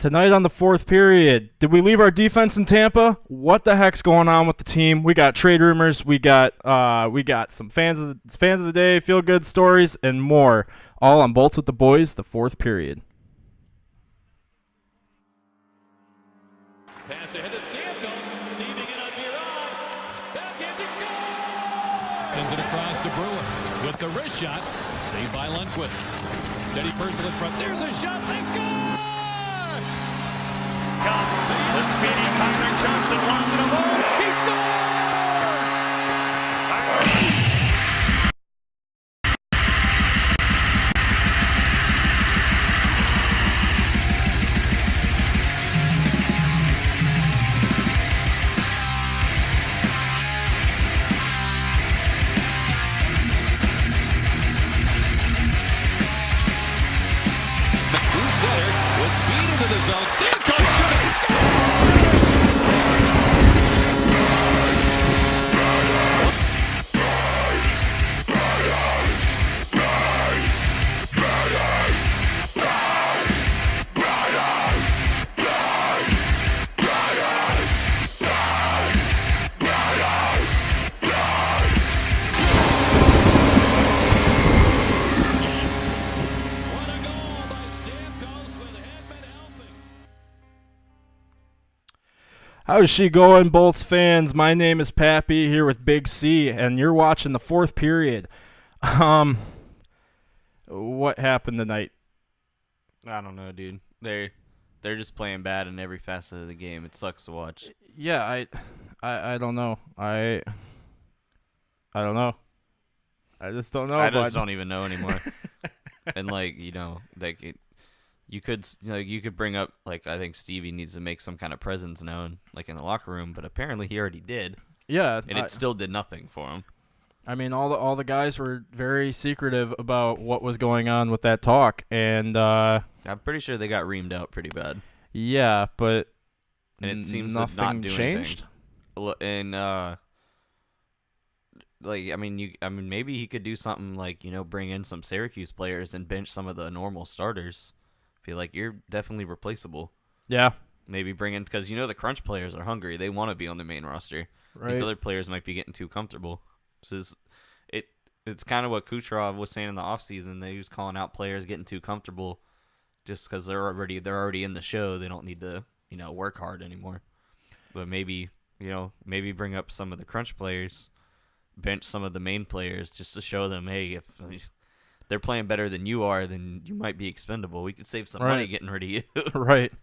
Tonight on the fourth period, did we leave our defense in Tampa? What the heck's going on with the team? We got trade rumors, we got some fans of the day, feel good stories, and more. All on Bolts with the Boys, the fourth period. Pass ahead to Stamkos. Steving in on Mirage. Backhands, he scores! Sends it across to Brewer with the wrist shot. Saved by Lundqvist. Teddy Purcell in front. There's a shot. They score! The speedy Patrick Johnson wants it alone. He scores! How's she going, Bolts fans? My name is Pappy here with Big C, and you're watching the fourth period. What happened tonight? I don't know, dude. They're just playing bad in every facet of the game. It sucks to watch. Yeah, I don't know. I don't know. I just don't know. I just don't even know anymore. And you could bring up, like, I think Stevie needs to make some kind of presence known, like in the locker room, but apparently he already did. Yeah, and it still did nothing for him. I mean, all the guys were very secretive about what was going on with that talk, and I'm pretty sure they got reamed out pretty bad. Yeah, but and it seems nothing to not do changed. Anything. And maybe he could do something like, bring in some Syracuse players and bench some of the normal starters. Feel like you're definitely replaceable. Yeah. Maybe bring in, because the crunch players are hungry. They want to be on the main roster. Right. These other players might be getting too comfortable. It's kind of what Kucherov was saying in the offseason. He was calling out players getting too comfortable just because they're already in the show. They don't need to work hard anymore. But maybe bring up some of the crunch players, bench some of the main players just to show them, hey, if they're playing better than you are, then you might be expendable. We could save some money getting rid of you. Right.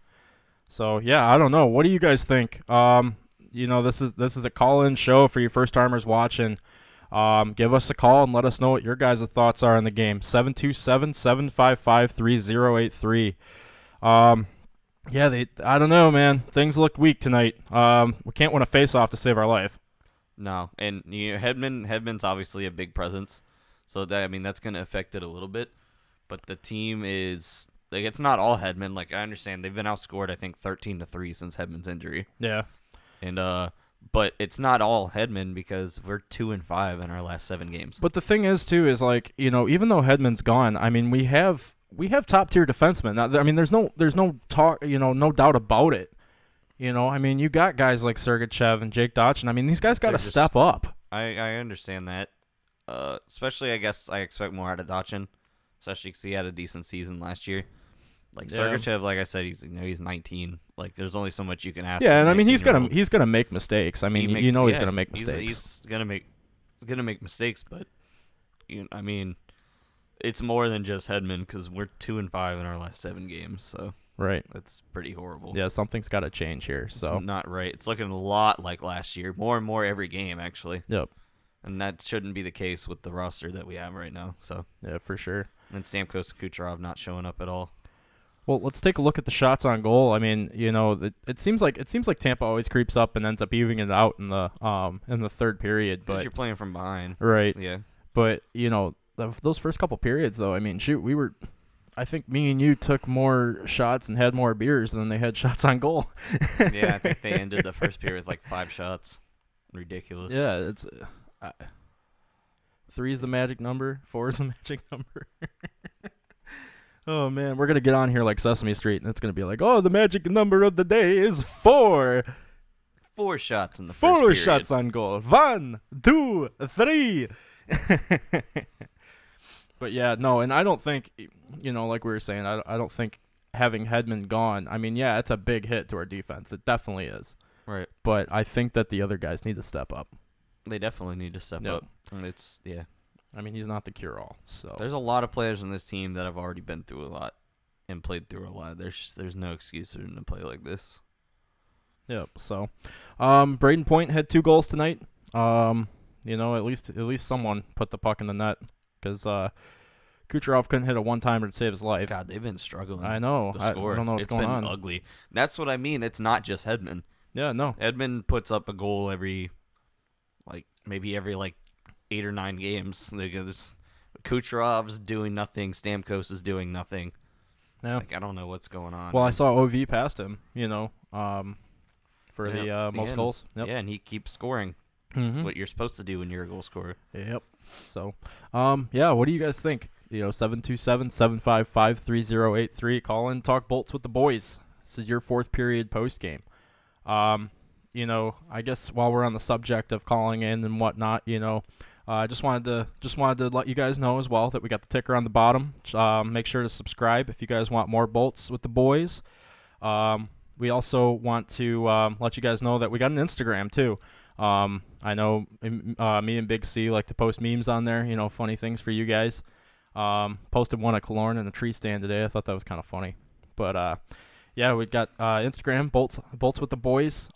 So yeah, I don't know. What do you guys think? This is a call-in show for you first-timers watching. Give us a call and let us know what your guys' thoughts are on the game. 727-755-3083. I don't know, man. Things look weak tonight. We can't win a face-off to save our life. No, and Hedman's obviously a big presence. So that's going to affect it a little bit, but the team is it's not all Hedman. Like, I understand they've been outscored, I think 13-3 since Hedman's injury. Yeah, and but it's not all Hedman because we're 2-5 in our last 7 games. But the thing is too is even though Hedman's gone, I mean we have top tier defensemen. Now, I mean there's no talk, no doubt about it. I mean you got guys like Sergachev and Jake Dotchin. I mean these guys got to step up. I understand that. Especially, I guess, I expect more out of Dotchin, especially because he had a decent season last year. Like, Sergachev, like I said, he's 19. Like, there's only so much you can ask. Yeah, and I mean he's gonna make mistakes. I mean he's gonna make mistakes. He's gonna make mistakes, but I mean, it's more than just Hedman because we're 2-5 in our last 7 games. So right, that's pretty horrible. Yeah, something's got to change here. So it's not right. It's looking a lot like last year, more and more every game actually. Yep. And that shouldn't be the case with the roster that we have right now. So yeah, for sure. And Stamkos and Kucherov not showing up at all. Well, let's take a look at the shots on goal. I mean, it seems like Tampa always creeps up and ends up evening it out in the third period. But you're playing from behind, right? Yeah. But those first couple periods, though, I mean, shoot, I think me and you took more shots and had more beers than they had shots on goal. Yeah, I think they ended the first period with like 5 shots. Ridiculous. Yeah, it's 3 is the magic number. 4 is the magic number. Oh man, we're gonna get on here like Sesame Street, and it's gonna be like, oh, the magic number of the day is 4. 4 shots in the first 4 period. shots on goal. 1, 2, 3. But yeah, no, and I don't think, like we were saying, I don't think having Hedman gone, I mean, yeah, it's a big hit to our defense. It definitely is. Right. But I think that the other guys need to step up. They definitely need to step up. And yeah. I mean, he's not the cure-all. So There's a lot of players on this team that have already been through a lot and played through a lot. There's no excuse for them to play like this. Yep. So, Braden Point had 2 goals tonight. At least someone put the puck in the net, because Kucherov couldn't hit a one-timer to save his life. God, they've been struggling. I know. To score. I don't know what's going on. It's been ugly. That's what I mean. It's not just Hedman. Yeah, no. Hedman puts up a goal maybe every 8 or 9 games. Kucherov's doing nothing. Stamkos is doing nothing. Yeah. I don't know what's going on. Well, I saw OV past him, for the most goals. Yep. Yeah, and he keeps scoring. Mm-hmm. What you're supposed to do when you're a goal scorer. Yep. So, what do you guys think? 727-755-3083. Call in, talk Bolts with the boys. This is your 4th period post game. I guess while we're on the subject of calling in and whatnot, I just wanted to let you guys know as well that we got the ticker on the bottom. Make sure to subscribe if you guys want more Bolts with the boys. We also want to let you guys know that we got an Instagram too. I know me and Big C like to post memes on there, funny things for you guys. Posted one at Killorn in a tree stand today. I thought that was kind of funny. But yeah, we got Instagram, Bolts with the boys.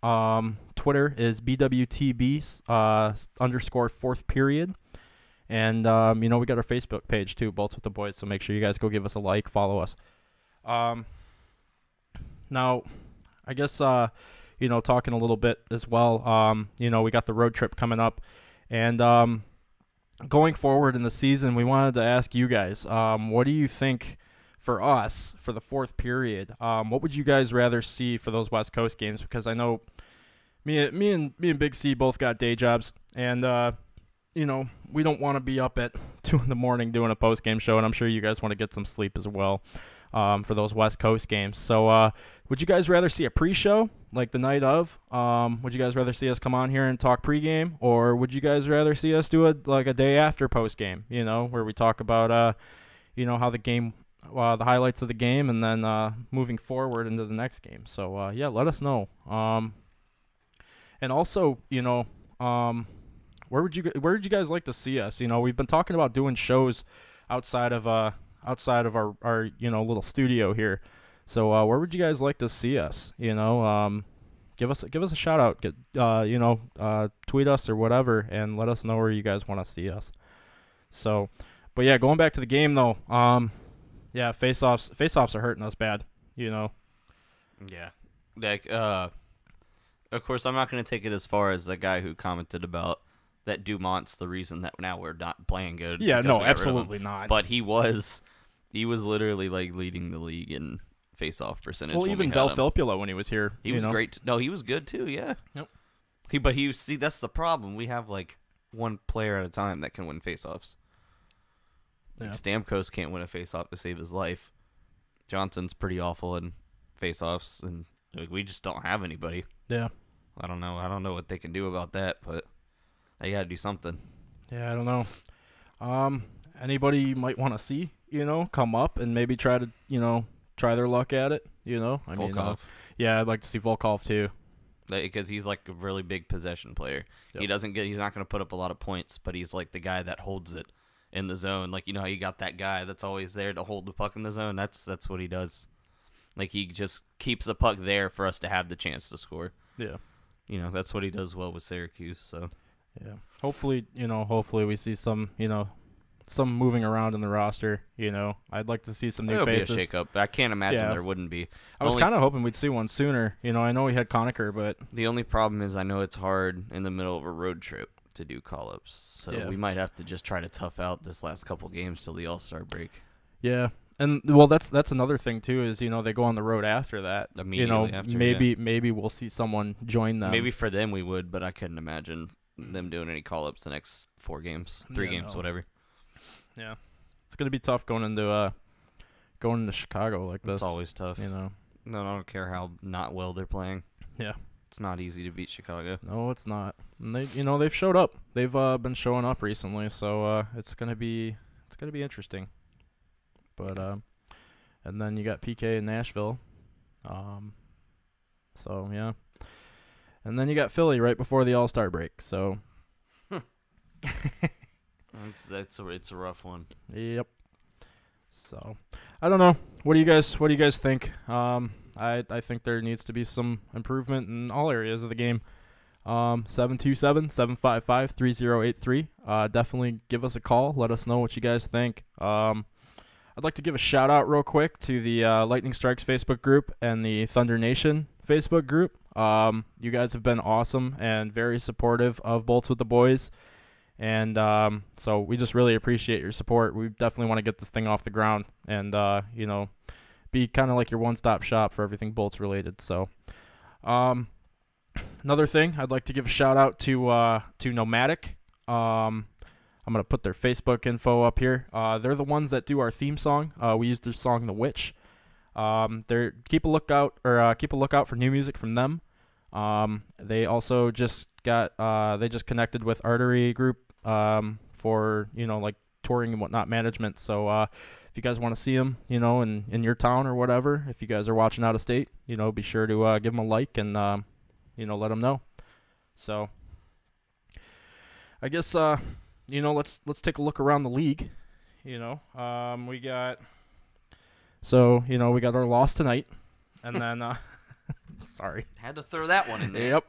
Twitter is BWTB _ 4th period. And, we got our Facebook page too, Bolts with the boys. So make sure you guys go give us a like, follow us. Now, I guess, talking a little bit as well, we got the road trip coming up. And going forward in the season, we wanted to ask you guys, what do you think for us for the 4th period? What would you guys rather see for those West Coast games? Because I know me and Big C both got day jobs, and we don't want to be up at 2 in the morning doing a post game show, and I'm sure you guys want to get some sleep as well for those West Coast games. So would you guys rather see a pre-show like the night of? Would you guys rather see us come on here and talk pregame, or would you guys rather see us do a day after post game? Where we talk about how the game. The highlights of the game, and then moving forward into the next game. So let us know. And also, where would you guys like to see us? We've been talking about doing shows outside of our little studio here. So where would you guys like to see us? Give us a shout out. Tweet us or whatever, and let us know where you guys want to see us. So, but yeah, going back to the game though. Yeah, face-offs are hurting us bad, Yeah. Of course, I'm not going to take it as far as the guy who commented about that Dumont's the reason that now we're not playing good. Yeah, no, absolutely not. But he was literally leading the league in face-off percentage. Well, even Vel Filppula when he was here. He was great. No, he was good too, yeah. Yep. See, that's the problem. We have one player at a time that can win face-offs. Yeah. Stamkos can't win a face-off to save his life. Johnson's pretty awful in face-offs, and we just don't have anybody. Yeah. I don't know what they can do about that, but they got to do something. Yeah, I don't know. Anybody you might want to see, come up and maybe try to, try their luck at it, Volkov. Yeah, I'd like to see Volkov too. Because he's a really big possession player. Yep. He's not going to put up a lot of points, but he's the guy that holds it in the zone. How you got that guy that's always there to hold the puck in the zone. That's what he does. He just keeps the puck there for us to have the chance to score. Yeah. That's what he does well with Syracuse. So. Yeah. Hopefully we see some moving around in the roster. I'd like to see some new faces. It'll be a shakeup. I can't imagine there wouldn't be. I was kind of hoping we'd see one sooner. I know we had Conacher, but the only problem is I know it's hard in the middle of a road trip to do call-ups. So we might have to just try to tough out this last couple games till the All-Star break. Yeah. And well, that's another thing too is they go on the road after that. Immediately after, maybe we'll see someone join them. Maybe for them we would, but I couldn't imagine them doing any call-ups the next 4 games, 3 games, whatever. Yeah, it's gonna be tough going into going into Chicago like this. It's always tough. You know. No, I don't care how not well they're playing. Yeah. It's not easy to beat Chicago. No, it's not. And they've showed up. They've been showing up recently, so it's gonna be interesting. But and then you got PK in Nashville. So yeah. And then you got Philly right before the All-Star break. So it's a rough one. Yep. So I don't know. What do you guys think? I think there needs to be some improvement in all areas of the game. 727-755-3083. Definitely give us a call. Let us know what you guys think. I'd like to give a shout out real quick to the Lightning Strikes Facebook group and the Thunder Nation Facebook group. You guys have been awesome and very supportive of Bolts with the Boys. And so we just really appreciate your support. We definitely want to get this thing off the ground and, be kind of like your one-stop shop for everything Bolts related. So another thing, I'd like to give a shout-out to NOMVDIC. I'm going to put their Facebook info up here. They're the ones that do our theme song. We use their song, The Witch. Keep a lookout for new music from them. They also just connected with Artery Group for like touring and whatnot management. So if you guys want to see them, in your town or whatever, if you guys are watching out of state, be sure to give them a like and let them know. So I guess let's take a look around the league. We got our loss tonight, and then sorry, had to throw that one in there. Yep.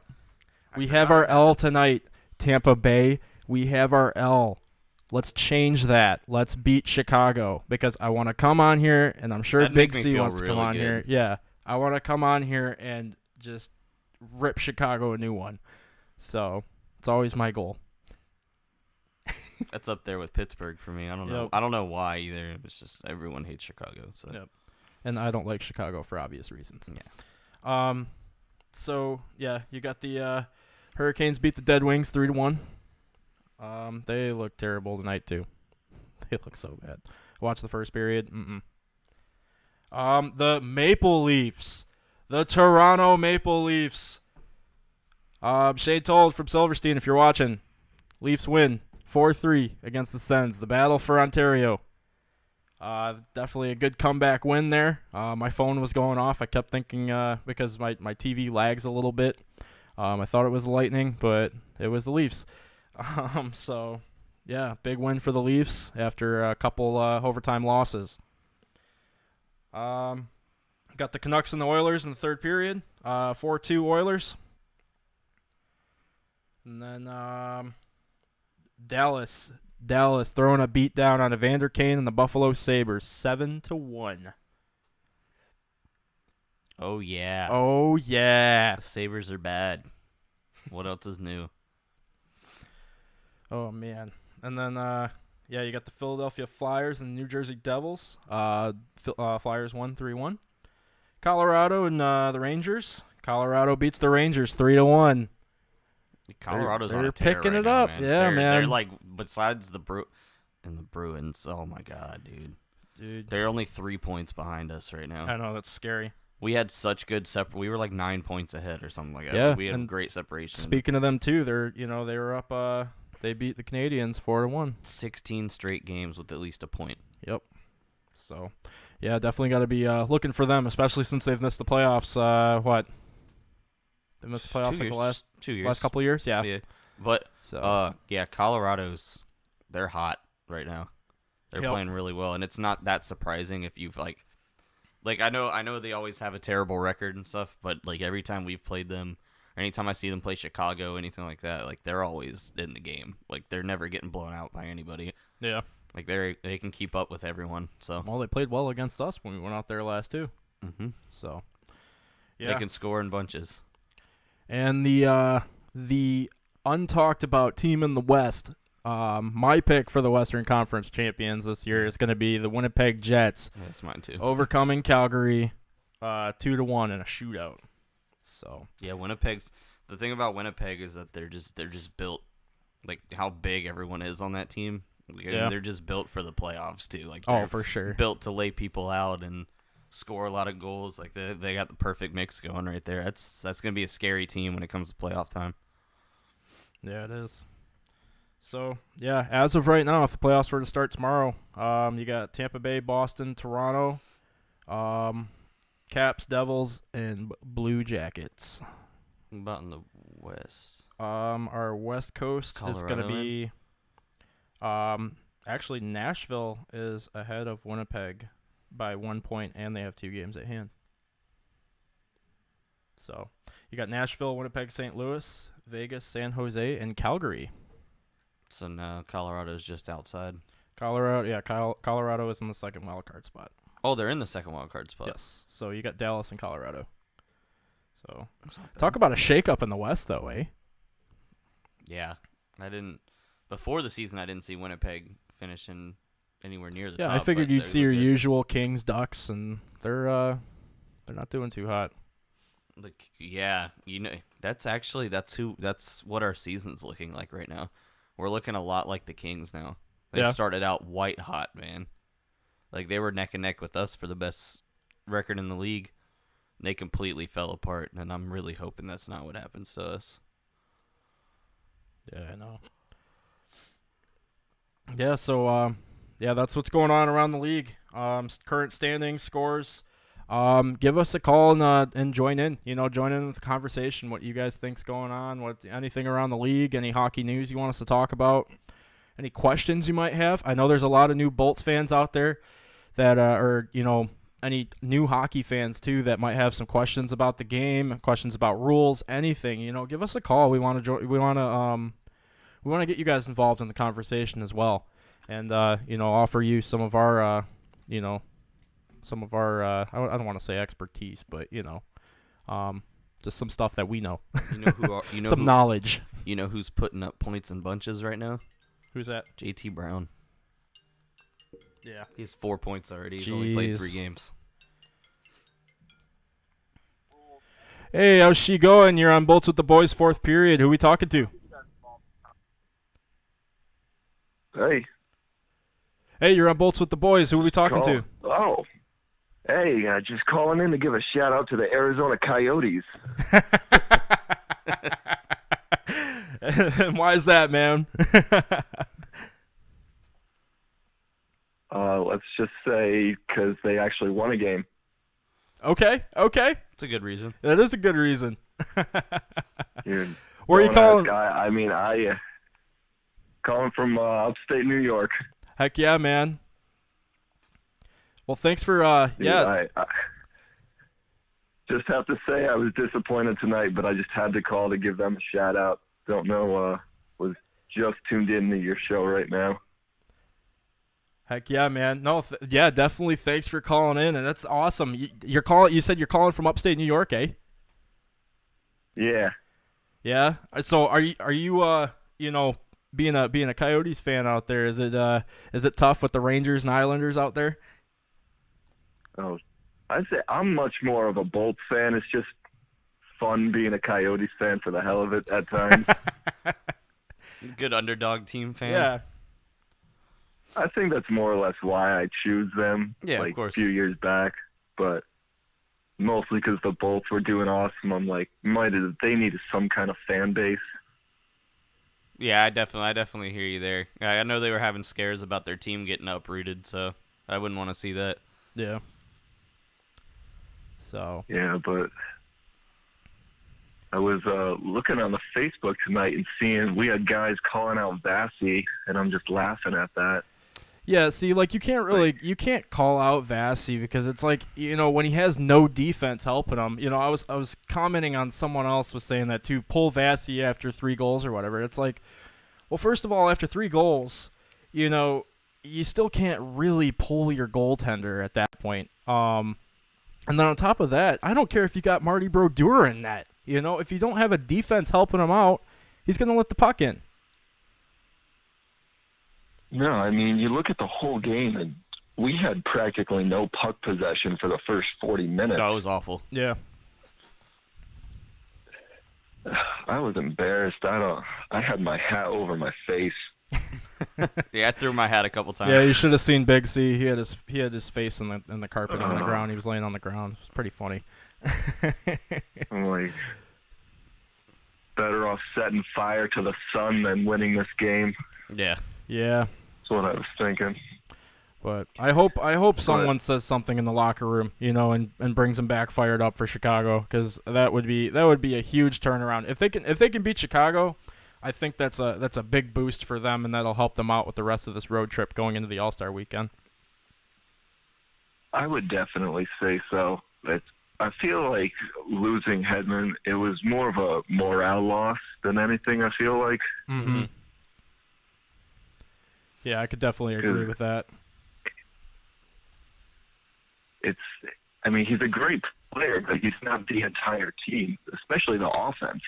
We have our L tonight, Tampa Bay. We have our L. Let's change that. Let's beat Chicago because I want to come on here, and I'm sure Big C wants to come on here. Yeah, I want to come on here and just rip Chicago a new one. So it's always my goal. That's up there with Pittsburgh for me. I don't know. Yep. I don't know why either. It's just everyone hates Chicago. So. Yep. And I don't like Chicago for obvious reasons. Yeah. So yeah, you got the Hurricanes beat the Dead Wings 3-1. They look terrible tonight too. They look so bad. Watch the first period. The Maple Leafs, the Toronto Maple Leafs. Shane Told from Silverstein, if you're watching, Leafs win 4-3 against the Sens. The battle for Ontario. Definitely a good comeback win there. My phone was going off. I kept thinking because my TV lags a little bit. I thought it was the Lightning, but it was the Leafs. So, yeah, big win for the Leafs after a couple overtime losses. Got the Canucks and the Oilers in the third period. 4-2 Oilers. And then Dallas throwing a beat down on Evander Kane and the Buffalo Sabres, 7-1. Oh yeah. Oh yeah. The Sabres are bad. What else is new? Oh man. And then you got the Philadelphia Flyers and the New Jersey Devils. Flyers won 3-1. Colorado and the Rangers. Colorado beats the Rangers 3-1. Colorado's on they're a tear picking right it now, up. man. Yeah, man. They're like, besides the Bruins, oh my god, dude. They're only 3 points behind us right now. I know, that's scary. We had such good we were like 9 points ahead or something like that. Yeah, We had great separation. Speaking of them too, they were up they beat the Canadians 4-1. 16 straight games with at least a point. Yep. So, yeah, definitely got to be looking for them, especially since they've missed the playoffs. They missed the playoffs like the last 2 years. Last couple of years, yeah. But so Colorado's they're hot right now. They're Yep. playing really well, and it's not that surprising if you've like I know they always have a terrible record and stuff, but like every time we've played them, or anytime I see them play Chicago, anything like that, like they're always in the game. Like they're never getting blown out by anybody. Yeah. Like they can keep up with everyone. So well, they played well against us when we went out there last too. Mm-hmm. So yeah, they can score in bunches. And the untalked about team in the West, my pick for the Western Conference champions this year is going to be the Winnipeg Jets. Yeah, that's mine too. Overcoming Calgary 2-1 in a shootout. So yeah, the thing about Winnipeg is that they're just built like how big everyone is on that team. Yeah. They're just built for the playoffs too. Like, Oh, they're for sure. built to lay people out and score a lot of goals. Like, they got the perfect mix going right there. That's gonna be a scary team when it comes to playoff time. Yeah, it is. So, yeah, as of right now, if the playoffs were to start tomorrow, you got Tampa Bay, Boston, Toronto, Caps, Devils, and Blue Jackets. What about in the West? Our West Coast is going to Colorado be actually Nashville is ahead of Winnipeg by 1 point, and they have 2 games at hand. So, you got Nashville, Winnipeg, St. Louis, Vegas, San Jose, and Calgary. So now Colorado's just outside. Colorado is in the second wild card spot. Oh, they're in the second wild card spot. Yes. So you got Dallas and Colorado. So talk about a shakeup in the West, though, eh? Yeah, before the season. I didn't see Winnipeg finishing anywhere near the top. Yeah, I figured but you'd they see your look good. usual Kings, Ducks, and they're not doing too hot. Yeah, that's what our season's looking like right now. We're looking a lot like the Kings now. They Yeah. started out white hot, man. Like, they were neck and neck with us for the best record in the league. They completely fell apart, and I'm really hoping that's not what happens to us. Yeah, I know. Yeah, so that's what's going on around the league. Current standings, scores. Give us a call and join in. Join in with the conversation. What you guys think's going on? Anything around the league? Any hockey news you want us to talk about? Any questions you might have? I know there's a lot of new Bolts fans out there that or any new hockey fans too that might have some questions about the game, questions about rules, anything. Give us a call. We want to get you guys involved in the conversation as well, and offer you some of our I don't want to say expertise, but just some stuff that we know. Some knowledge. You know who's putting up points in bunches right now? Who's that? JT Brown. Yeah. He has 4 points already. He's only played Jeez. 3 games. Hey, how's she going? You're on Bolts with the Boys, 4th period. Who we talking to? Hey. Hey, you're on Bolts with the Boys. Who we talking to? Oh. Hey, just calling in to give a shout out to the Arizona Coyotes. Why is that, man? Let's just say because they actually won a game. Okay. It's a good reason. That is a good reason. Dude, Where are you calling? I calling from upstate New York. Heck yeah, man. Well, thanks for Dude, yeah. I just have to say I was disappointed tonight, but I just had to call to give them a shout out. Don't know, was just tuned in to your show right now. Heck yeah, man. No, yeah, definitely. Thanks for calling in, and that's awesome. You said you're calling from upstate New York, eh? Yeah. Yeah. So are you being a Coyotes fan out there? Is it tough with the Rangers and Islanders out there? Oh, I'd say I'm much more of a Bolts fan. It's just fun being a Coyotes fan for the hell of it at times. Good underdog team fan. Yeah. I think that's more or less why I choose them. Yeah, of like course. a few years back, but mostly because the Bolts were doing awesome. I'm like, they needed some kind of fan base. Yeah, I definitely hear you there. I know they were having scares about their team getting uprooted, so I wouldn't want to see that. Yeah. So. Yeah, but I was looking on the Facebook tonight and seeing we had guys calling out Vasi, and I'm just laughing at that. Yeah, see, like you can't call out Vasi because it's like, when he has no defense helping him. I was commenting on someone else was saying that too. Pull Vasi after 3 goals or whatever. It's like, well, first of all, after 3 goals, you still can't really pull your goaltender at that point. And then on top of that, I don't care if you got Marty Brodeur in net. If you don't have a defense helping him out, he's going to let the puck in. No, I mean, you look at the whole game, and we had practically no puck possession for the first 40 minutes. No, it was awful. Yeah. I was embarrassed. I had my hat over my face. Yeah, I threw my hat a couple times. Yeah, you should have seen Big C. He had his face in the carpet on the ground. He was laying on the ground. It was pretty funny. I'm like, better off setting fire to the sun than winning this game. Yeah. Yeah. That's what I was thinking. But I hope someone says something in the locker room, and brings them back fired up for Chicago, because that would be a huge turnaround. If they can beat Chicago, I think that's a big boost for them, and that'll help them out with the rest of this road trip going into the All-Star weekend. I would definitely say so. I feel like losing Hedman, it was more of a morale loss than anything, I feel like. Mm-hmm. Yeah, I could definitely agree with that. He's a great player, but he's not the entire team, especially the offense.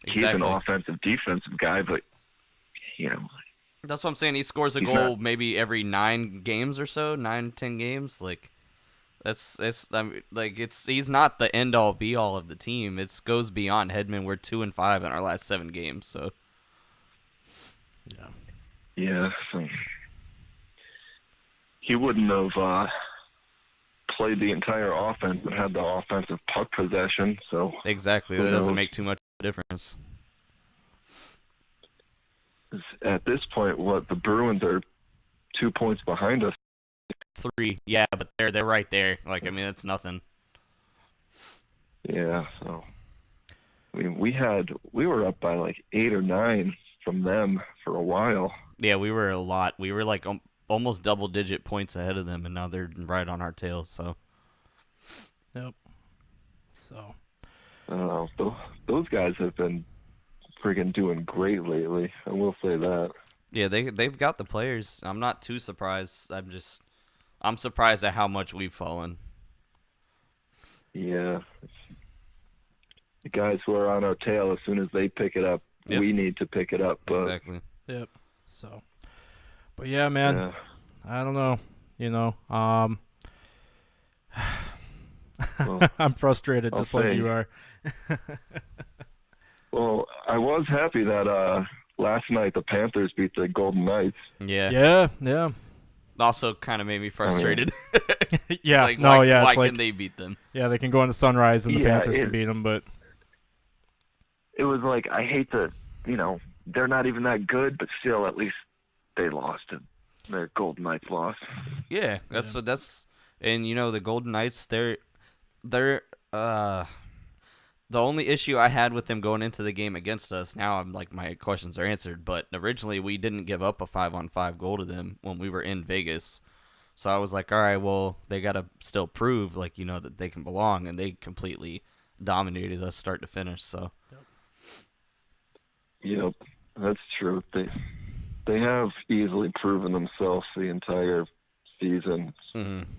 He's an offensive, defensive guy, but, That's what I'm saying. He scores a goal maybe every 9 games or so, 9-10 games. Like, he's not the end all be all of the team. It goes beyond Hedman. We're 2-5 in our last 7 games, so. Yeah. Yeah. So he wouldn't have played the entire offense and had the offensive puck possession. So exactly, that doesn't make too much difference. At this point, the Bruins are 2 points behind us. 3, yeah, but they're right there. It's nothing. Yeah, so we were up by like 8 or 9 from them for a while. Yeah, we were a lot. We were like almost double-digit points ahead of them, and now they're right on our tail. So. Yep. So. Those guys have been freaking doing great lately. I will say that. Yeah, they've got the players. I'm not too surprised. I'm surprised at how much we've fallen. Yeah. The guys who are on our tail, as soon as they pick it up, we need to pick it up. Exactly. Yep. So. But yeah, man. Yeah. I don't know. Well, I'm frustrated just like you are. Well, I was happy that last night the Panthers beat the Golden Knights. Yeah. Yeah. Also kind of made me frustrated. Yeah. Why can they beat them? Yeah, they can go into Sunrise and the Panthers can beat them, but it was like, I hate to, they're not even that good, but still, at least they lost and the Golden Knights lost. Yeah, that's and the Golden Knights, they're the only issue I had with them going into the game against us, now I'm like, my questions are answered, but originally we didn't give up a 5-on-5 goal to them when we were in Vegas. So I was like, all right, well, they got to still prove, that they can belong, and they completely dominated us start to finish, so. Yep, that's true. They have easily proven themselves the entire season. Mm-hmm.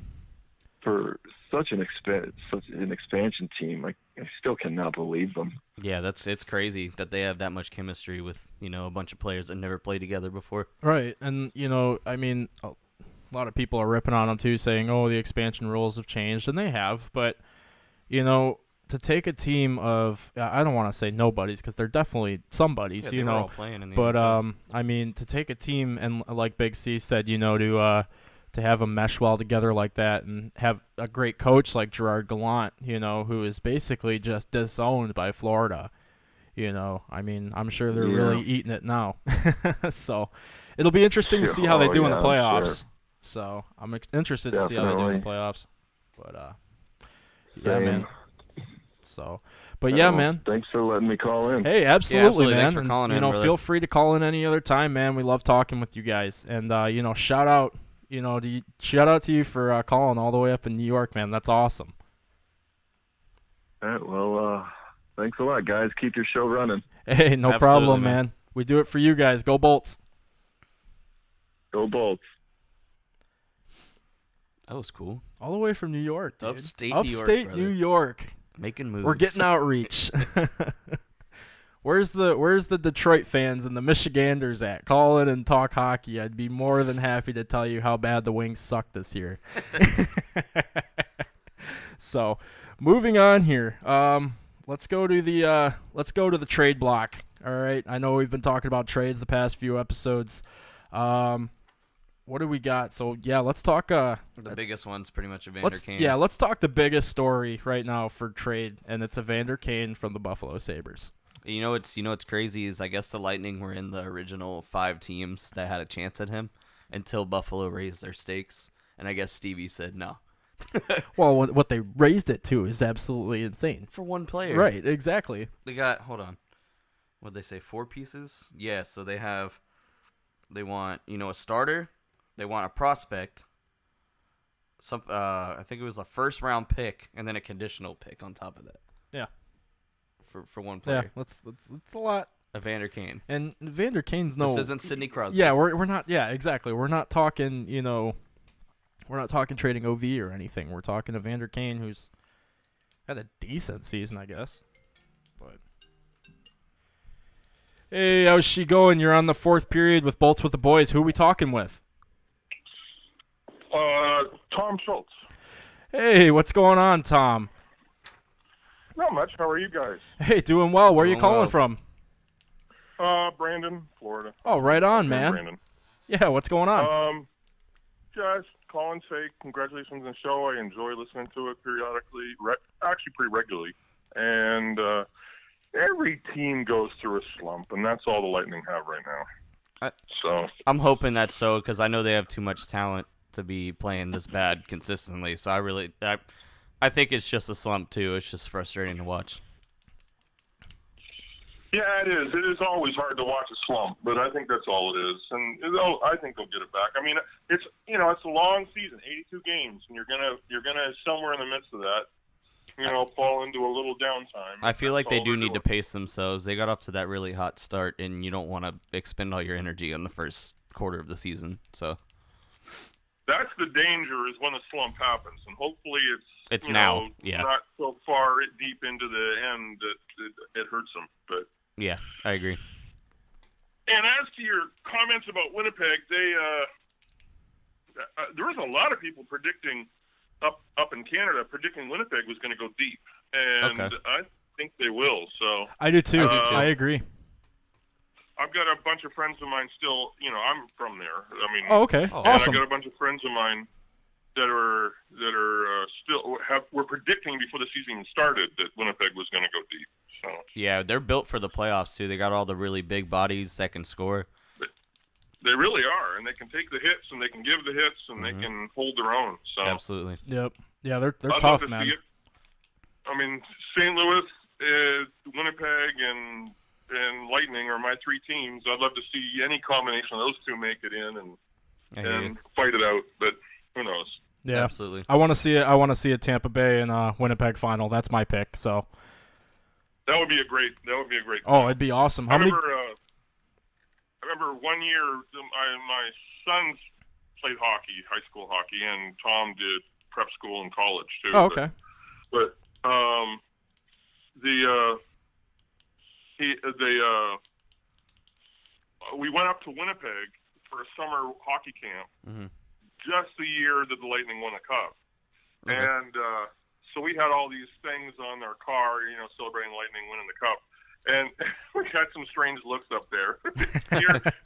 For such an expansion team, I still cannot believe them. Yeah, it's crazy that they have that much chemistry with a bunch of players that never played together before. Right, and a lot of people are ripping on them too, saying, "Oh, the expansion rules have changed," and they have. But to take a team of, I don't want to say nobodies because they're definitely somebodies, they were all playing in the but NHL. To take a team and like Big C said, to have them mesh well together like that and have a great coach like Gerard Gallant, who is basically just disowned by Florida. I'm sure they're really eating it now. So it'll be interesting to see how they do in the playoffs. Sure. So I'm interested to see how they do in the playoffs. But yeah, man. So, but yeah, man. Thanks for letting me call in. Hey, absolutely, man. Thanks for calling in, brother. Feel free to call in any other time, man. We love talking with you guys, and shout out. Shout out to you for calling all the way up in New York, man. That's awesome. All right, well, thanks a lot, guys. Keep your show running. Hey, no problem, man. We do it for you guys. Go Bolts. Go Bolts. That was cool. All the way from New York, dude. Upstate New York. Making moves. We're getting outreach. Where's the Detroit fans and the Michiganders at? Call in and talk hockey. I'd be more than happy to tell you how bad the Wings suck this year. So, moving on here. Let's go to the trade block. All right. I know we've been talking about trades the past few episodes. What do we got? So yeah, let's talk. The biggest one's pretty much Evander Kane. Yeah, let's talk the biggest story right now for trade, and it's Evander Kane from the Buffalo Sabres. You know what's crazy is I guess the Lightning were in the original 5 teams that had a chance at him until Buffalo raised their stakes, and I guess Stevie said no. Well, what they raised it to is absolutely insane. For one player. Right, exactly. They got, hold on, what'd they say, 4 pieces? Yeah, so they want, a starter, they want a prospect, I think it was a first-round pick, and then a conditional pick on top of that. Yeah. For one player. Yeah, that's a lot. Evander Kane. And Evander Kane's no... This isn't Sidney Crosby. Yeah, we're not... Yeah, exactly. We're not talking, we're not talking trading OV or anything. We're talking Evander Kane, who's had a decent season, I guess. But hey, how's she going? You're on the 4th period with Bolts with the Boys. Who are we talking with? Tom Schultz. Hey, what's going on, Tom? Not much. How are you guys? Hey, doing well. Where are you Doing calling well. from? Brandon, Florida. Oh, right on, man. Brandon. Yeah, what's going on? Just call and say congratulations on the show. I enjoy listening to it periodically, actually pretty regularly. And every team goes through a slump, and that's all the Lightning have right now. I'm hoping that's so because I know they have too much talent to be playing this bad consistently. So I think it's just a slump too. It's just frustrating to watch. Yeah, it is. It is always hard to watch a slump, but I think that's all it is. And I think they'll get it back. I mean, it's a long season, 82 games, and you're gonna somewhere in the midst of that, fall into a little downtime. I feel like they do need to doing. pace themselves. They got off to that really hot start, and you don't want to expend all your energy on the first quarter of the season. So That's the danger is when the slump happens, and hopefully it's now. Yeah. Not so far deep into the end that it hurts them. But yeah, I agree. and as to your comments about Winnipeg, there was a lot of people predicting up in Canada predicting Winnipeg was going to go deep, and Okay. I think they will. So I do too. I I agree. I've got a bunch of friends of mine still. I'm from there. I mean, Oh, okay. Oh, and Awesome. I got a bunch of friends of mine that are still were predicting before the season even started that Winnipeg was going to go deep. So Yeah, they're built for the playoffs too. They got all the really big bodies that can score. they really are, and they can take the hits, and they can give the hits, and they can hold their own. So Absolutely. Yep. Yeah, they're I'd love tough, to man. see it. I mean, St. Louis, Winnipeg, and Lightning are my 3 teams. I'd love to see any combination of those 2 make it in I hear you. and fight it out, but who knows? Yeah. Absolutely. I want to see it. I want to see a Tampa Bay and Winnipeg final. That's my pick. So. That would be a great. Oh, it'd be awesome. How I many? remember one year my sons played hockey, high school hockey, and Tom did prep school and college too. Oh, okay. But we went up to Winnipeg for a summer hockey camp, just the year that the Lightning won a cup, and so we had all these things on our car, celebrating Lightning winning the cup, and we got some strange looks up there.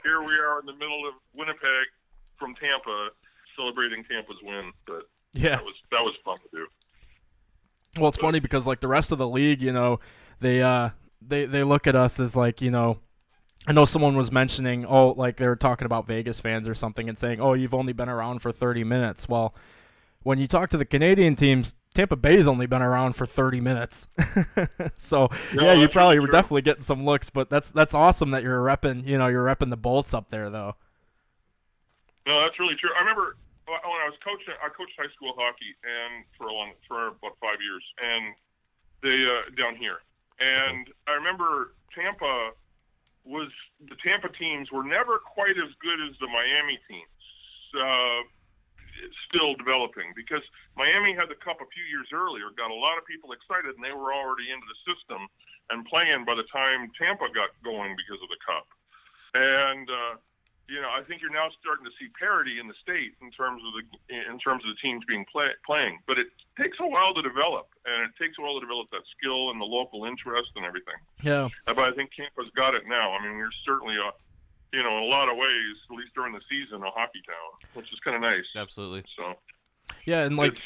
Here we are in the middle of Winnipeg from Tampa, celebrating Tampa's win, but Yeah. that was fun to do. Well, it's funny because like the rest of the league, they look at us as like, I know someone was mentioning, like they were talking about Vegas fans or something and saying, you've only been around for 30 minutes. Well, when you talk to the Canadian teams, Tampa Bay's only been around for 30 minutes. So, No, yeah, you that's probably really were true. definitely getting some looks, but that's awesome that you're repping the Bolts up there though. No, that's really true. I remember when I was coaching, I coached high school hockey and for about 5 years, and they down here. And I remember the Tampa teams were never quite as good as the Miami teams. Still developing, because Miami had the cup a few years earlier, got a lot of people excited, and they were already into the system and playing by the time Tampa got going because of the cup. And I think you're now starting to see parity in the state in terms of the teams being playing. But it takes a while to develop, and it takes a while to develop that skill and the local interest and everything. Yeah. But I think Tampa's got it now. I mean, we're certainly in a lot of ways, at least during the season, a hockey town, which is kind of nice. Absolutely. So. Yeah, and like.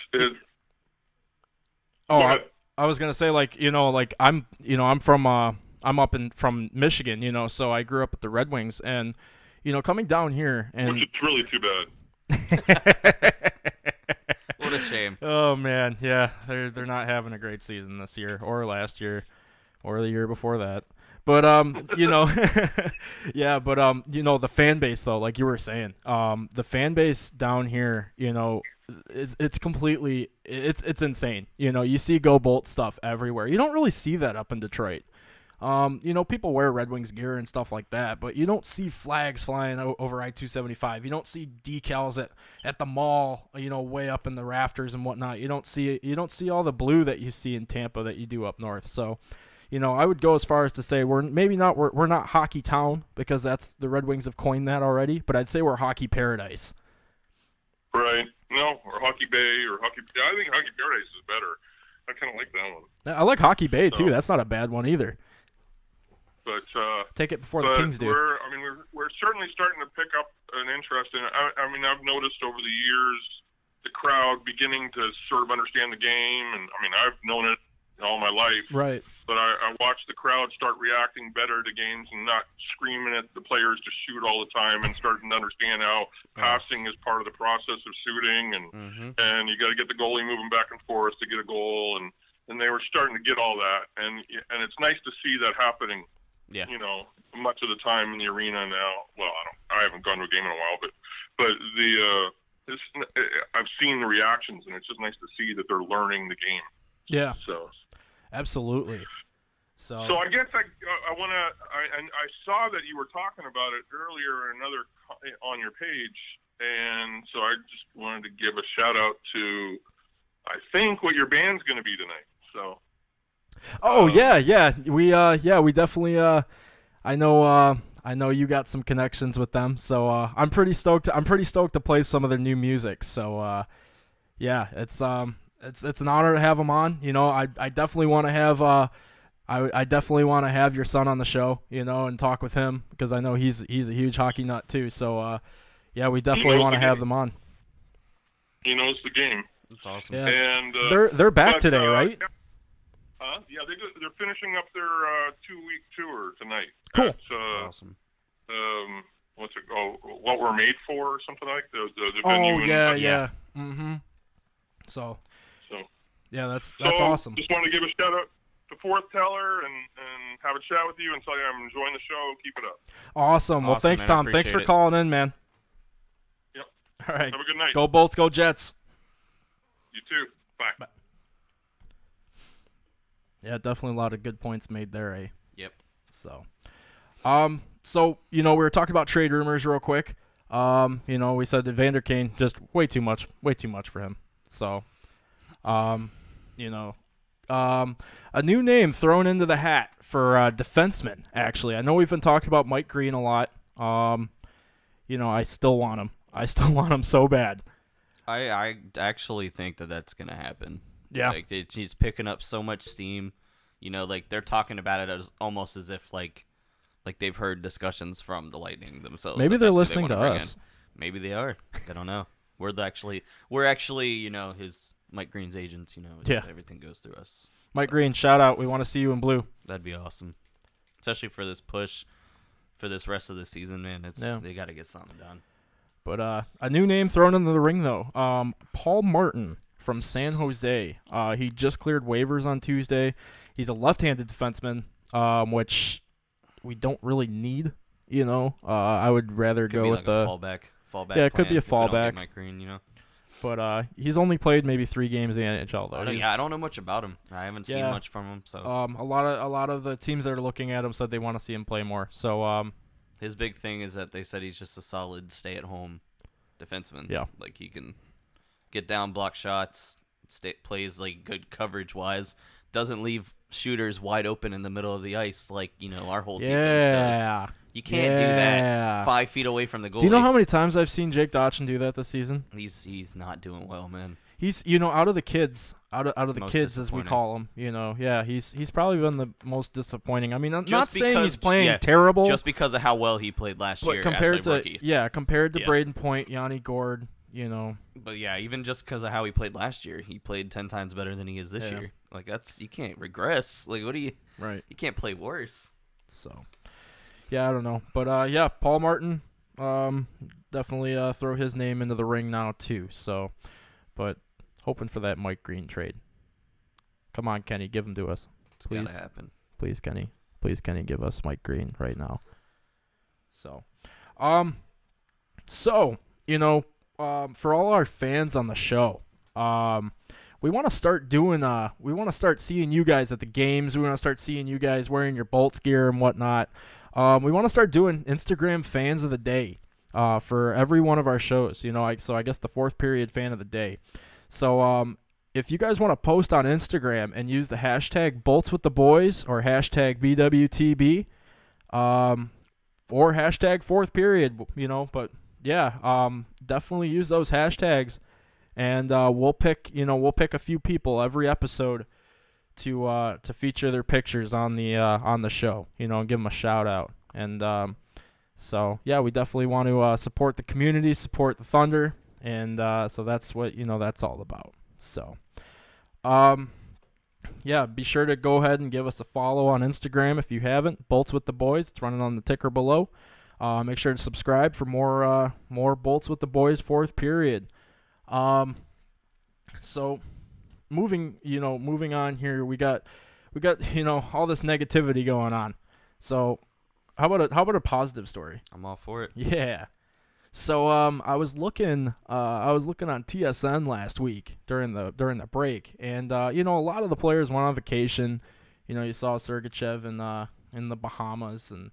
I was gonna say I'm from Michigan, so I grew up with the Red Wings, and coming down here and. Which is really too bad. What a shame. Oh man, yeah, they're not having a great season this year, or last year, or the year before that. But yeah, but the fan base though, like you were saying, the fan base down here, it's completely it's insane. You see Go Bolt stuff everywhere. You don't really see that up in Detroit. People wear Red Wings gear and stuff like that, but you don't see flags flying over I-275. You don't see decals at the mall, way up in the rafters and whatnot. You don't see all the blue that you see in Tampa that you do up north. So, I would go as far as to say we're not hockey town, because that's the Red Wings have coined that already, but I'd say we're hockey paradise. Right. No, or Hockey Bay or Hockey. Yeah, I think Hockey Paradise is better. I kind of like that one. I like Hockey Bay too. That's not a bad one either. But take it before the Kings do. We're certainly starting to pick up an interest in it. I've noticed over the years the crowd beginning to sort of understand the game, and I've known it all my life. Right. But I watched the crowd start reacting better to games and not screaming at the players to shoot all the time, and starting to understand how passing is part of the process of shooting, and you got to get the goalie moving back and forth to get a goal, and they were starting to get all that, and it's nice to see that happening. Yeah. Much of the time in the arena now. Well, I haven't gone to a game in a while, but I've seen the reactions, and it's just nice to see that they're learning the game. Yeah. So. Absolutely. So I guess I saw that you were talking about it earlier on your page, and so I just wanted to give a shout out to, I think, what your band's going to be tonight. So. Oh yeah. We definitely. I know you got some connections with them, so I'm pretty stoked. I'm pretty stoked to play some of their new music. So yeah, it's an honor to have them on. I definitely want to have I definitely want to have your son on the show, and talk with him, because I know he's a huge hockey nut too. So yeah, we definitely want to have them on. He knows the game. That's awesome. Yeah. And they're back today, right? Yeah, they're finishing up their 2-week tour tonight. Cool. Awesome. What's it called? What We're Made For, or something like the venue. Oh yeah. Mm-hmm. So yeah, that's awesome. Just wanted to give a shout out to Forthteller and have a chat with you and tell you I'm enjoying the show. Keep it up. Awesome. Well, thanks, man. Tom. Thanks for calling in, man. Yep. All right. Have a good night. Go Bolts, go Jets. You too. Bye. Yeah, definitely a lot of good points made there, eh? Yep. So, we were talking about trade rumors real quick. We said that Vander Kane, just way too much for him. So, a new name thrown into the hat for defenseman, actually. I know we've been talking about Mike Green a lot. I still want him. I still want him so bad. I actually think that's going to happen. Yeah. He's picking up so much steam. They're talking about it almost as if like they've heard discussions from the Lightning themselves. Maybe they're listening to us. Maybe they are. I don't know. We're actually his Mike Green's agents. Yeah. Everything goes through us. Mike Green, shout out. We want to see you in blue. That'd be awesome, especially for this push for this rest of the season, man. They got to get something done. But a new name thrown into the ring, though. Paul Martin from San Jose. He just cleared waivers on Tuesday. He's a left-handed defenseman, which we don't really need. I would rather go with the fallback. Yeah, it could be a fallback. Mike Green, But he's only played maybe 3 games in the NHL, though. I don't know much about him. I haven't seen much from him. So a lot of the teams that are looking at him said they want to see him play more. So his big thing is that they said he's just a solid stay-at-home defenseman. Yeah, like he can get down, block shots, plays like good coverage-wise, doesn't leave shooters wide open in the middle of the ice like our whole defense does. You can't do that 5 feet away from the goalie. Do you know how many times I've seen Jake Dotchin do that this season? He's not doing well, man. he's out of the kids, out of the Most kids as we disappointing. call them. Yeah, he's probably been the most disappointing. I mean, I'm not Just saying he's because- playing yeah, terrible, Just because of how well he played last but year compared as a rookie. compared to Yeah. Braden Point, Yanni Gord, But yeah, even just because of how he played last year, he played 10 times better than he is this Yeah. year. Like you can't regress. Like what do you? right. You can't play worse. So, yeah, I don't know, but yeah, Paul Martin, definitely throw his name into the ring now too. So, but hoping for that Mike Green trade. Come on, Kenny, give him to us, It's please. gotta happen. Please, Kenny, give us Mike Green right now. So, for all our fans on the show, we want to start doing. We want to start seeing you guys at the games. We want to start seeing you guys wearing your Bolts gear and whatnot. We want to start doing Instagram fans of the day for every one of our shows. So I guess the fourth period fan of the day. So if you guys want to post on Instagram and use the hashtag Bolts with the Boys or hashtag BWTB, or hashtag fourth period, but yeah, definitely use those hashtags, and we'll pick a few people every episode to feature their pictures on the show, and give them a shout out. And so yeah, we definitely want to support the community, support the Thunder, and so that's what that's all about. So yeah, be sure to go ahead and give us a follow on Instagram if you haven't. Bolts with the Boys. It's running on the ticker below. Make sure to subscribe for more Bolts with the Boys fourth period. So moving on here, we got all this negativity going on. So how about a positive story? I'm all for it. Yeah. So I was looking on TSN last week during the break, and a lot of the players went on vacation. You saw Sergachev in the Bahamas, and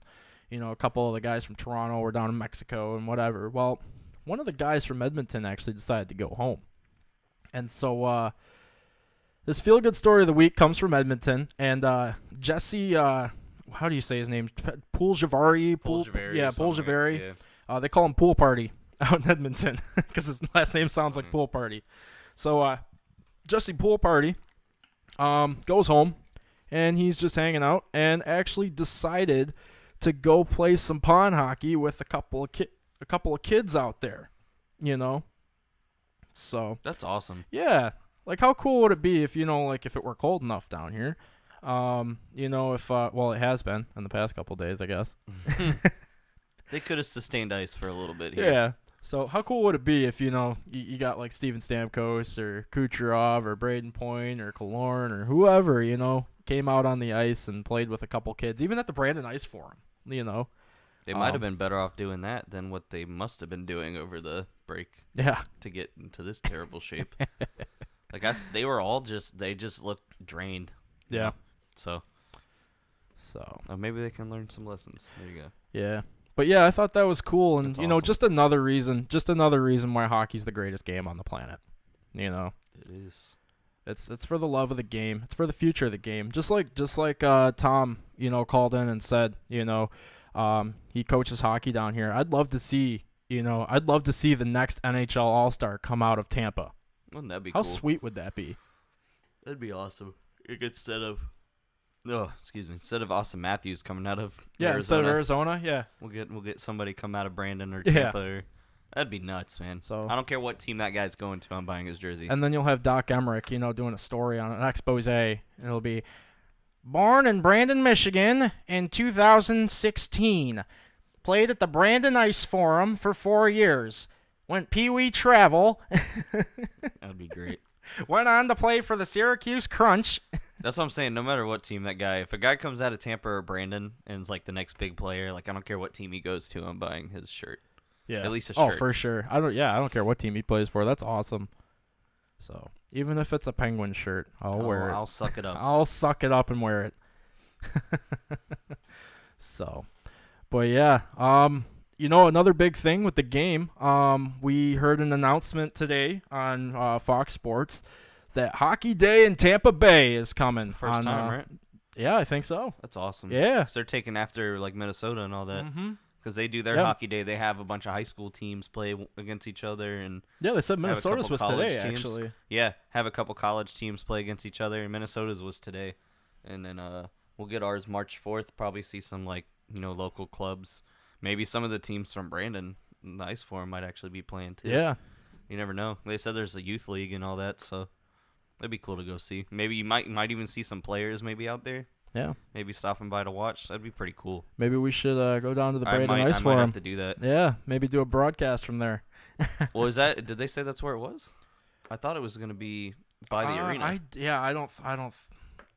a couple of the guys from Toronto were down in Mexico and whatever. Well, one of the guys from Edmonton actually decided to go home, and so this feel good story of the week comes from Edmonton, and Jesse, how do you say his name? Puljavari. Yeah, Puljavari. Yeah. They call him Pool Party out in Edmonton because his last name sounds like Pool Party. So Jesse Pool Party goes home, and he's just hanging out, and actually decided to go play some pond hockey with a couple of kids out there. So That's awesome. yeah, like how cool would it be if if it were cold enough down here? If well, it has been in the past couple days, I guess. They could have sustained ice for a little bit here. Yeah. So how cool would it be if you got like Steven Stamkos or Kucherov or Braden Point or Killorn or whoever came out on the ice and played with a couple kids, even at the Brandon Ice Forum. They might have been better off doing that than what they must have been doing over the break. Yeah. To get into this terrible shape. They just looked drained. Yeah. So maybe they can learn some lessons. There you go. Yeah. But yeah, I thought that was cool, and That's awesome. just another reason why hockey's the greatest game on the planet. It is. It's for the love of the game. It's for the future of the game. Just like Tom, called in and said, he coaches hockey down here. I'd love to see the next NHL All-Star come out of Tampa. Wouldn't that be How cool? sweet would that be? That'd be awesome. Instead of Austin Matthews coming out of Yeah, Arizona, instead of Arizona, yeah. we'll get somebody come out of Brandon or Yeah. Tampa. That'd be nuts, man. So I don't care what team that guy's going to. I'm buying his jersey. and then you'll have Doc Emmerich, doing a story on an expose, and it'll be born in Brandon, Michigan in 2016. Played at the Brandon Ice Forum for 4 years. Went Pee-wee travel. That'd be great. Went on to play for the Syracuse Crunch. That's what I'm saying. No matter what team that guy, if a guy comes out of Tampa or Brandon and is like the next big player, I don't care what team he goes to, I'm buying his shirt. Yeah. At least a Oh, shirt. for sure. I don't care what team he plays for. That's awesome. So even if it's a Penguin shirt, I'll wear it. I'll suck it up. I'll suck it up and wear it. So, but yeah, another big thing with the game, we heard an announcement today on Fox Sports that Hockey Day in Tampa Bay is coming. First time, right? Yeah, I think so. That's awesome. Yeah. 'Cause they're taking after Minnesota and all that. Mm-hmm. because they do their hockey day. They have a bunch of high school teams play against each other, and Yeah, they said have a Minnesota's couple was college today, teams. actually. Yeah, have a couple college teams play against each other, and Minnesota's was today. And then we'll get ours March 4th. Probably see some local clubs. Maybe some of the teams from Brandon, the Ice Forum, might actually be playing too. Yeah. You never know. They said there's a youth league and all that, so that'd be cool to go see. Maybe you might even see some players maybe out there. Yeah. Maybe stopping by to watch. That'd be pretty cool. Maybe we should go down to the Brandon Ice I might Forum. have to do that. Yeah, maybe do a broadcast from there. Well, did they say that's where it was? I thought it was going to be by the arena.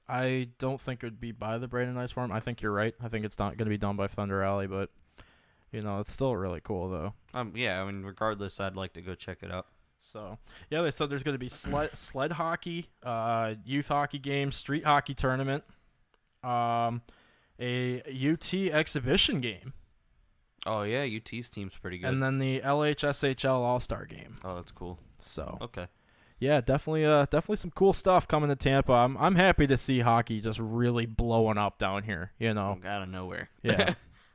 I don't think it would be by the Brandon Ice Forum. I think you're right. I think it's not going to be done by Thunder Alley, but it's still really cool though. Yeah, I mean, regardless, I'd like to go check it out. So, yeah, they said there's going to be sled hockey, youth hockey game, street hockey tournament, a UT exhibition game, Oh yeah, UT's team's pretty good. and then the LHSHL All-Star game. Oh, that's cool. So, Okay. yeah, definitely some cool stuff coming to Tampa. I'm happy to see hockey just really blowing up down here, Out of nowhere. Yeah.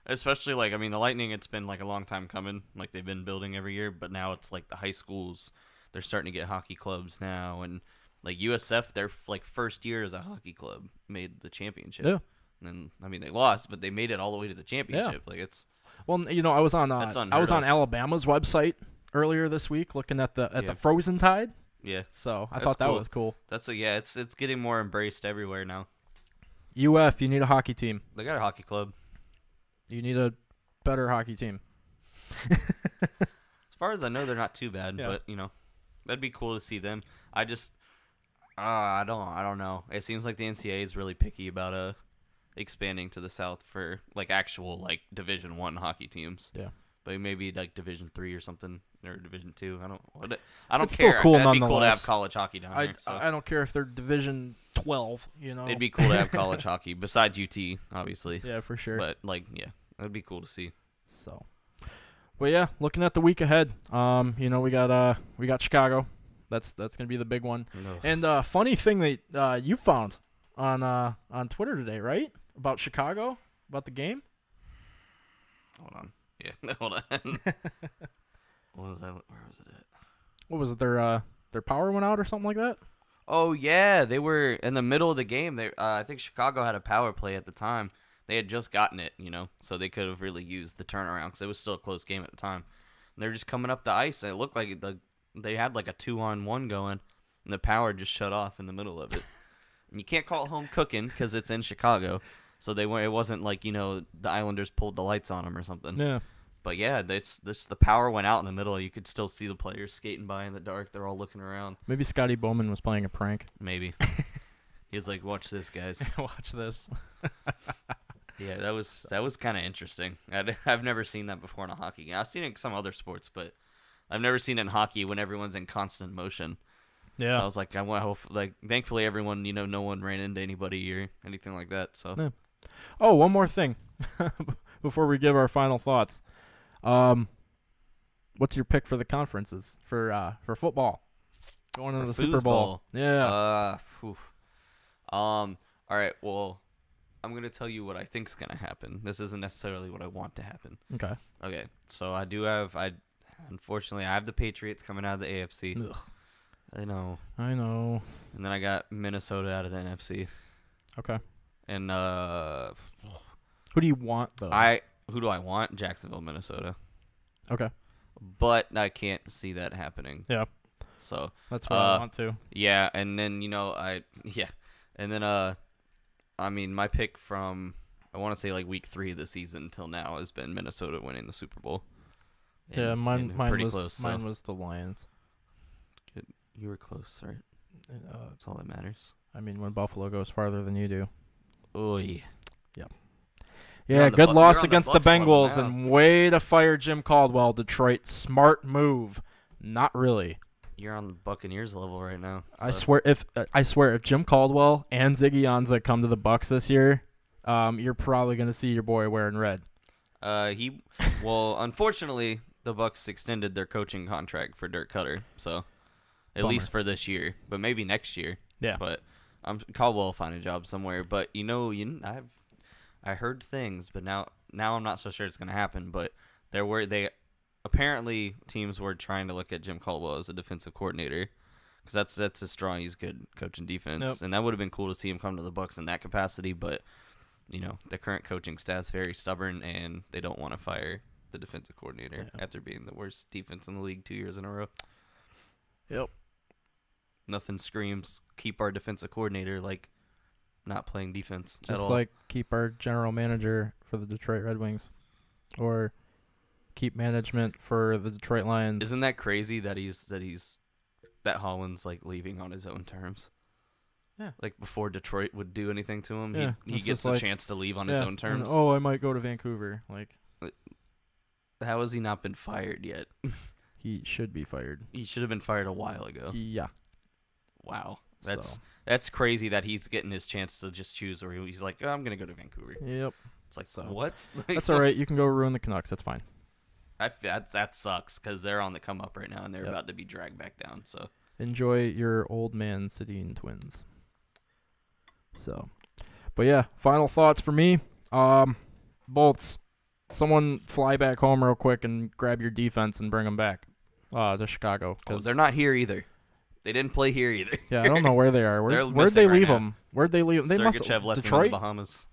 Especially the Lightning. It's been a long time coming. They've been building every year, but now it's the high schools. They're starting to get hockey clubs now, and USF, their first year as a hockey club made the championship. Yeah. And they lost, but they made it all the way to the championship. It's Well, I was on That's unheard I was on of. Alabama's website earlier this week looking at the Yeah. Frozen Tide. yeah. So I That's thought that cool. was cool. It's getting more embraced everywhere now. UF, you need a hockey team. They got a hockey club. You need a better hockey team. As far as I know, they're not too bad, Yeah. but that'd be cool to see them. I just, I don't know. It seems like the NCAA is really picky about expanding to the South for actual Division I hockey teams. Yeah. But maybe Division III or something, or Division II. I don't It's still care. cool It'd be cool to nonetheless. have college hockey down here. So. I don't care if they're Division 12. It'd be cool to have college hockey besides UT, obviously. Yeah, for sure. But yeah, that'd be cool to see. So, but yeah, looking at the week ahead, we got Chicago. That's gonna be the big one. Ugh. And funny thing that you found on Twitter today, right? About Chicago, about the game. Hold on. Yeah, hold on. What was that? Where was it at? What was it? Their power went out or something like that. Oh yeah, they were in the middle of the game. I think Chicago had a power play at the time. They had just gotten it, so they could have really used the turnaround because it was still a close game at the time. And they're just coming up the ice, and it looked like they had a 2-on-1 going, and the power just shut off in the middle of it. And you can't call it home cooking because it's in Chicago, so it wasn't the Islanders pulled the lights on them or something. Yeah. But yeah, the power went out in the middle. You could still see the players skating by in the dark. They're all looking around. Maybe Scotty Bowman was playing a prank. Maybe. He was like, "Watch this, guys." Watch this. Yeah, that was kind of interesting. I've never seen that before in a hockey game. I've seen it in some other sports, but I've never seen it in hockey when everyone's in constant motion. Yeah. So I was like, thankfully everyone, no one ran into anybody or anything like that. So. Yeah. Oh, one more thing before we give our final thoughts. What's your pick for the conferences for football? Going into the Super Bowl. Yeah. All right. Well, I'm gonna tell you what I think's gonna happen. This isn't necessarily what I want to happen. Okay. Okay. So unfortunately I have the Patriots coming out of the AFC. Ugh. I know. And then I got Minnesota out of the NFC. Okay. And Who do you want though? who do I want? Jacksonville, Minnesota. Okay. But I can't see that happening. Yeah. So That's what I want to. yeah, and then and then my pick from I want to say week 3 of the season till now has been Minnesota winning the Super Bowl. Yeah, mine pretty was close. mine was the Lions. You were close, right? That's all that matters. I mean, when Buffalo goes farther than you do. Oh yeah. Yeah, on the good Bu- loss you're on the against the Bucs level Bengals, now. and way to fire Jim Caldwell, Detroit. Smart move. Not really. You're on the Buccaneers level right now. I so- swear if Jim Caldwell and Ziggy Ansah come to the Bucs this year, you're probably gonna see your boy wearing red. Unfortunately, the Bucs extended their coaching contract for Dirk Cutter, so at Bummer. least for this year, but maybe next year. Yeah. But Caldwell will find a job somewhere. But I heard things, but now now I'm not so sure it's going to happen, but apparently teams were trying to look at Jim Caldwell as a defensive coordinator because that's his strong. He's good coaching defense, and that would have been cool to see him come to the Bucs in that capacity. But the current coaching staff's very stubborn, and they don't want to fire the defensive coordinator after being the worst defense in the league 2 years in a row. Yep. Nothing screams keep our defensive coordinator like not playing defense Just at all. like keep our general manager for the Detroit Red Wings, or keep management for the Detroit Lions. Isn't that crazy that that Holland's like leaving on his own terms? Yeah. Like before Detroit would do anything to him, Yeah, he it's gets just the like- chance to leave on his own terms. And, I might go to Vancouver. Like, How has he not been fired yet? he should be fired. He should have been fired a while ago. Yeah. Wow. So. That's crazy that he's getting his chance to just choose where he's like, I'm going to go to Vancouver. Yep. It's like, So. what? That's all right. You can go ruin the Canucks. That's fine. That sucks because they're on the come up right now and they're about to be dragged back down. So Enjoy your old man Sedin Twins. So, but yeah, final thoughts for me. Bolts, someone fly back home real quick and grab your defense and bring them back to Chicago. they're not here either. They didn't play here either. Yeah, I don't know where they are. They're Where'd they missing right leave now. them? Where'd they leave them? They must Sergachev left him in Detroit. the Bahamas.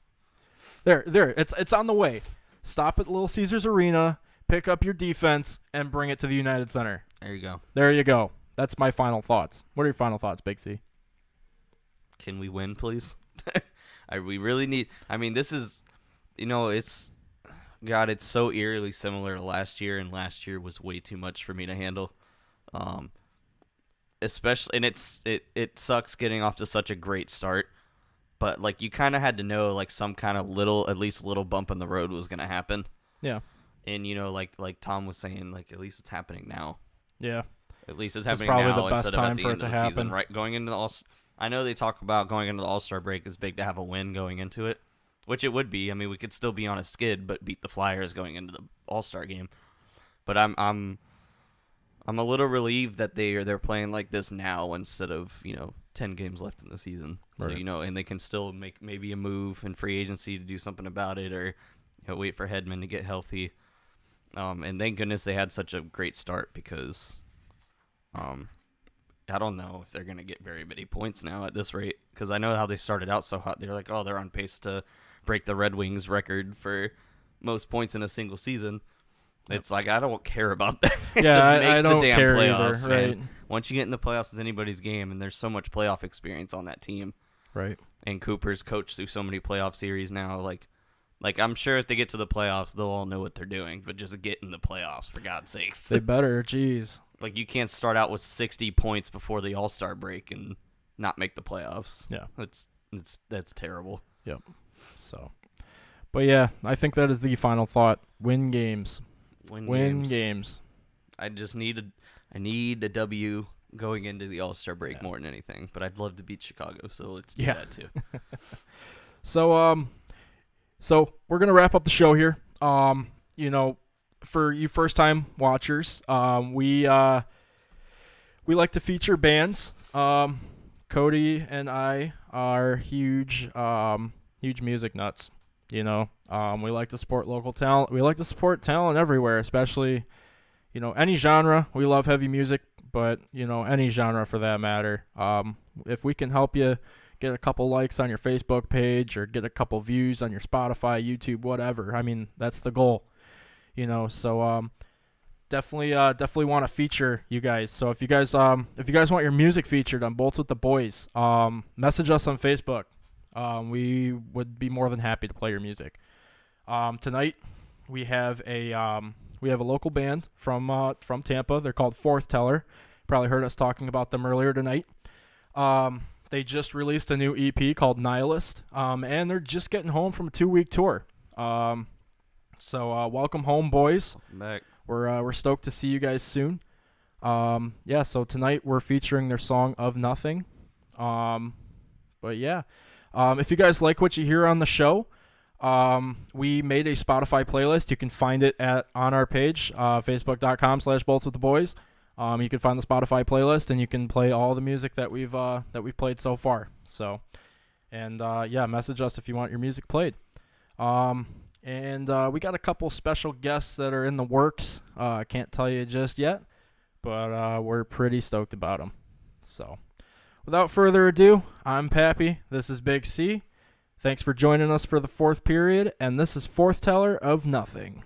There. It's on the way. Stop at Little Caesars Arena, pick up your defense, and bring it to the United Center. There you go. There you go. That's my final thoughts. What are your final thoughts, Big C? Can we win, please? We really need. I mean, this is, it's so eerily similar to last year, and last year was way too much for me to handle. Especially, and it sucks getting off to such a great start, but like you kind of had to know like some kind of at least little bump in the road was gonna happen. Yeah. And like Tom was saying, like at least it's happening now. Yeah. At least it's This is happening probably now the best instead of time at the for end it to of the season, happen. right? Going into the I know they talk about going into the All-Star break is big to have a win going into it, which it would be. I mean, we could still be on a skid, but beat the Flyers going into the All-Star game. But I'm a little relieved that they're playing like this now instead of 10 games left in the season. Right. So and they can still make maybe a move in free agency to do something about it, or wait for Hedman to get healthy. And thank goodness they had such a great start because I don't know if they're going to get very many points now at this rate because I know how they started out so hot. They're like, they're on pace to break the Red Wings record for most points in a single season. Yep. It's like, I don't care about that. Yeah, Just make I don't the damn care playoffs, either, man. right. Once you get in the playoffs, it's anybody's game, and there's so much playoff experience on that team. Right. And Cooper's coached through so many playoff series now. Like I'm sure if they get to the playoffs, they'll all know what they're doing. But just get in the playoffs, for God's sakes. They better. Jeez. Like, you can't start out with 60 points before the All-Star break and not make the playoffs. Yeah. That's terrible. Yep. So, but yeah, I think that is the final thought. Win games. Win games. I need a W going into the All-Star break more than anything. But I'd love to beat Chicago, so let's do that too. So we're gonna wrap up the show here. For you first-time watchers, we like to feature bands. Cody and I are huge music nuts. We like to support local talent. We like to support talent everywhere, especially, any genre. We love heavy music, but, any genre for that matter. If we can help you get a couple likes on your Facebook page or get a couple views on your Spotify, YouTube, whatever, I mean, that's the goal. So definitely want to feature you guys. So if you guys want your music featured on Bolts with the Boys, message us on Facebook. We would be more than happy to play your music. Tonight we have a local band from Tampa. They're called Forthteller. Probably heard us talking about them earlier tonight. They just released a new EP called Nihilist, and they're just getting home from a 2-week tour. So welcome home, boys. Welcome back. We're stoked to see you guys soon. So tonight we're featuring their song Of Nothing. But yeah, if you guys like what you hear on the show, we made a Spotify playlist. You can find it on our page, facebook.com/boltswiththeboys. You can find the Spotify playlist, and you can play all the music that we've played so far. So, and message us if you want your music played. And we got a couple special guests that are in the works. I can't tell you just yet, but we're pretty stoked about them. So, without further ado, I'm Pappy. This is Big C. Thanks for joining us for the fourth period, and this is Forthteller of Nothing.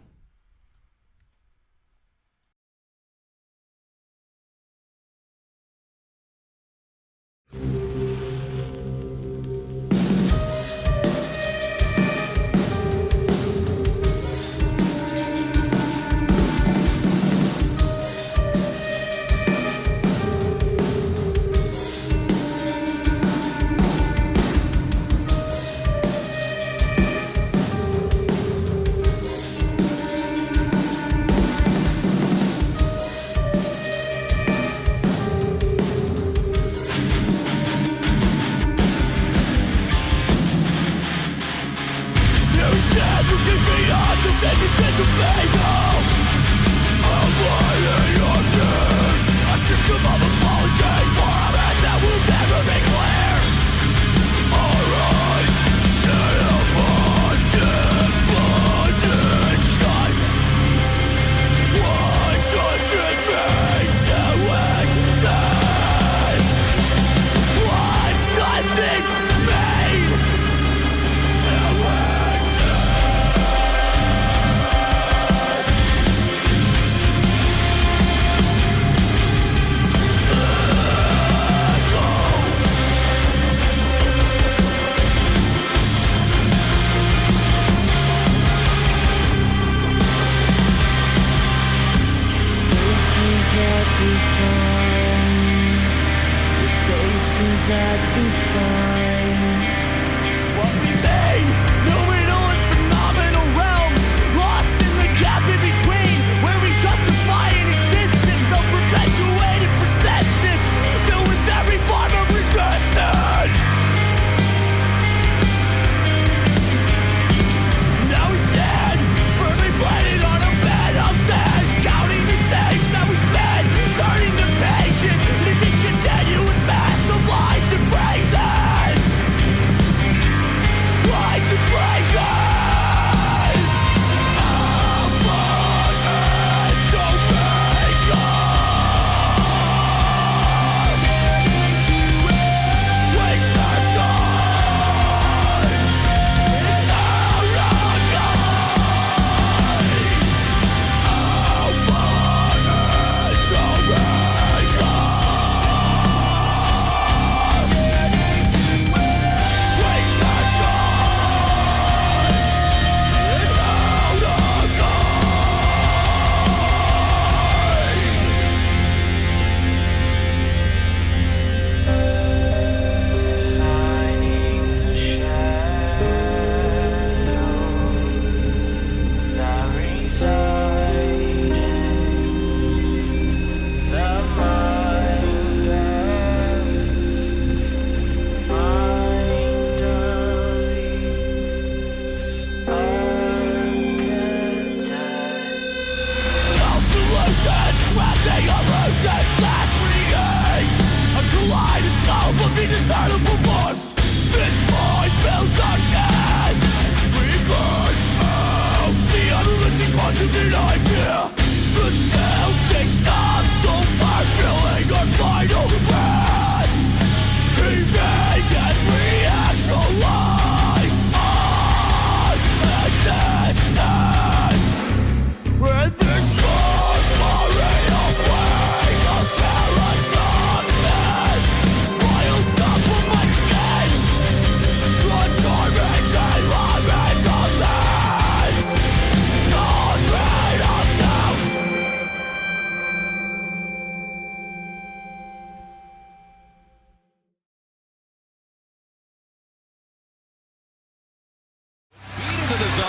Zone.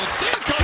Steel